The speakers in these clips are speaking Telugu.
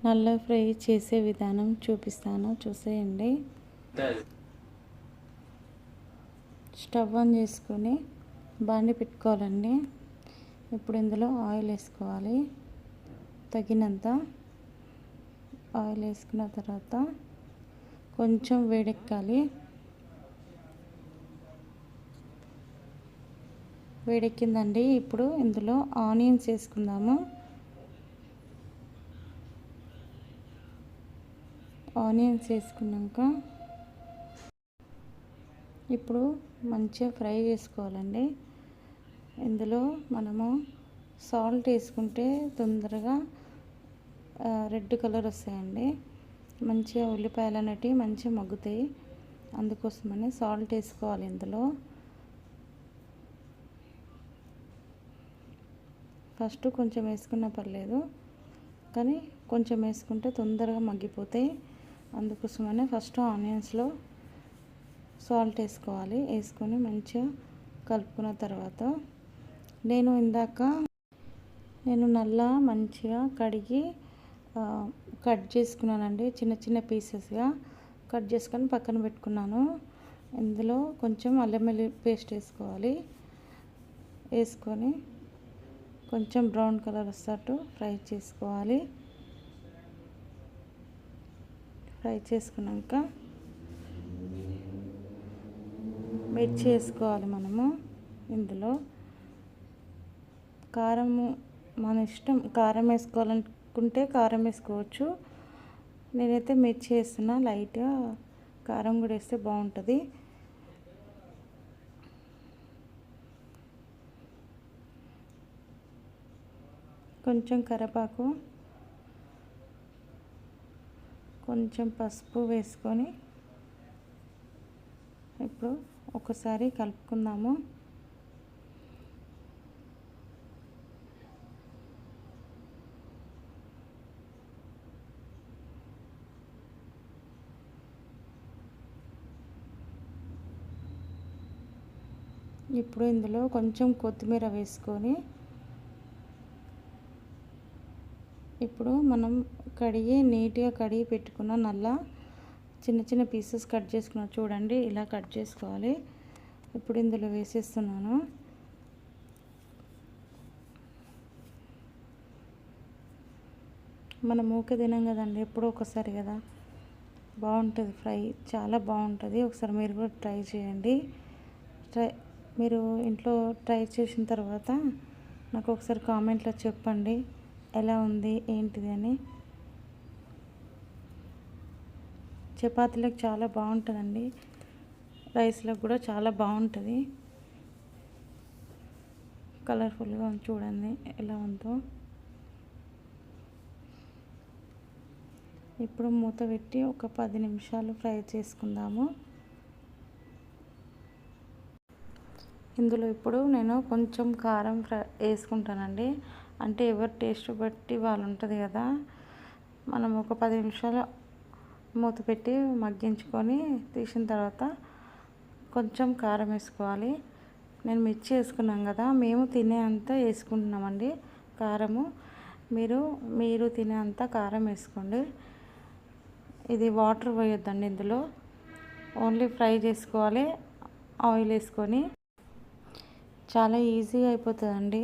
నల్ల ఫ్రై చేసే విధానం చూపిస్తాను, చూసేయండి. స్టవ్ ఆన్ చేసుకొని బాండి పెట్టుకోవాలండి. ఇప్పుడు ఇందులో ఆయిల్ వేసుకోవాలి. తగినంత ఆయిల్ వేసుకున్న తర్వాత కొంచెం వేడెక్కాలి. వేడెక్కిందండి. ఇప్పుడు ఇందులో ఆనియన్స్ వేసుకుందాము. ఆనియన్స్ వేసుకున్నాక ఇప్పుడు మంచిగా ఫ్రై చేసుకోవాలండి. ఇందులో మనము సాల్ట్ వేసుకుంటే తొందరగా రెడ్ కలర్ వస్తాయండి. మంచిగా ఉల్లిపాయలు అనేటివి మంచిగా మగ్గుతాయి. అందుకోసమని సాల్ట్ వేసుకోవాలి. ఇందులో ఫస్ట్ కొంచెం వేసుకున్నా పర్లేదు, కానీ కొంచెం వేసుకుంటే తొందరగా మగ్గిపోతాయి. అందుకోసమని ఫస్ట్ ఆనియన్స్లో సాల్ట్ వేసుకోవాలి. వేసుకొని మంచిగా కలుపుకున్న తర్వాత నేను నల్ల మంచిగా కడిగి కట్ చేసుకున్నానండి. చిన్న చిన్న పీసెస్గా కట్ చేసుకొని పక్కన పెట్టుకున్నాను. ఇందులో కొంచెం అల్లం వెల్లుల్లి పేస్ట్ వేసుకోవాలి. వేసుకొని కొంచెం బ్రౌన్ కలర్ వస్తట్టు ఫ్రై చేసుకోవాలి. ఫ్రై చేసుకున్నాక మిర్చి వేసుకోవాలి. మనము ఇందులో కారము మన ఇష్టం, కారం వేసుకోవాలనుకుంటే కారం వేసుకోవచ్చు. నేనైతే మిర్చి వేస్తున్నా, లైట్గా కారం కూడా వేస్తే బాగుంటుంది. కొంచెం కరివేపాకు, కొంచెం పసుపు వేసుకొని ఇప్పుడు ఒకసారి కలుపుకుందాము. ఇప్పుడు ఇందులో కొంచెం కొత్తిమీర వేసుకొని ఇప్పుడు మనం నీట్గా కడిగి పెట్టుకున్న నల్ల చిన్న చిన్న పీసెస్ కట్ చేసుకున్నా చూడండి, ఇలా కట్ చేసుకోవాలి. ఇప్పుడు ఇందులో వేసేస్తున్నాను. మనం ఊకే తినాం కదండి, ఎప్పుడో ఒకసారి కదా, బాగుంటుంది ఫ్రై, చాలా బాగుంటుంది. ఒకసారి మీరు కూడా ట్రై చేయండి. మీరు ఇంట్లో ట్రై చేసిన తర్వాత నాకు ఒకసారి కామెంట్లో చెప్పండి ఎలా ఉంది ఏంటిది అని. చపాతీలకు చాలా బాగుంటుందండి, రైస్లకు కూడా చాలా బాగుంటుంది. కలర్ఫుల్గా చూడండి ఎలా ఉందో. ఇప్పుడు మూత పెట్టి ఒక 10 నిమిషాలు ఫ్రై చేసుకుందాము. ఇందులో ఇప్పుడు నేను కొంచెం కారం వేసుకుంటానండి. అంటే ఎవరి టేస్ట్ బట్టి వాళ్ళు ఉంటుంది కదా. మనం ఒక 10 నిమిషాలు మూత పెట్టి మగ్గించుకొని తీసిన తర్వాత కొంచెం కారం వేసుకోవాలి. నేను మిర్చి వేసుకున్నాం కదా, మేము తినే అంత వేసుకుంటున్నామండి కారము. మీరు తినే అంత కారం వేసుకోండి. ఇది వాటర్ పోయొద్దండి ఇందులో, ఓన్లీ ఫ్రై చేసుకోవాలి ఆయిల్ వేసుకొని. చాలా ఈజీగా అయిపోతుందండి,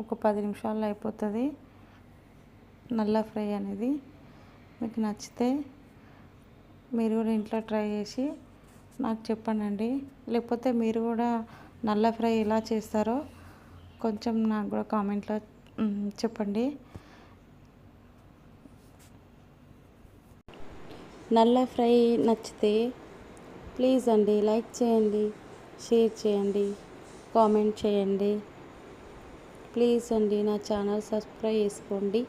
ఒక 10 నిమిషాల్లో అయిపోతుంది నల్ల ఫ్రై అనేది. మీకు నచ్చితే మీరు కూడా ఇంట్లో ట్రై చేసి నాకు చెప్పండి. లేకపోతే మీరు కూడా నల్ల ఫ్రై ఎలా చేస్తారో కొంచెం నాకు కూడా కామెంట్లో చెప్పండి. నల్ల ఫ్రై నచ్చితే ప్లీజ్ అండి లైక్ చేయండి, షేర్ చేయండి, కామెంట్ చేయండి. ప్లీజ్ అండి నా ఛానల్ సబ్స్క్రైబ్ చేసుకోండి.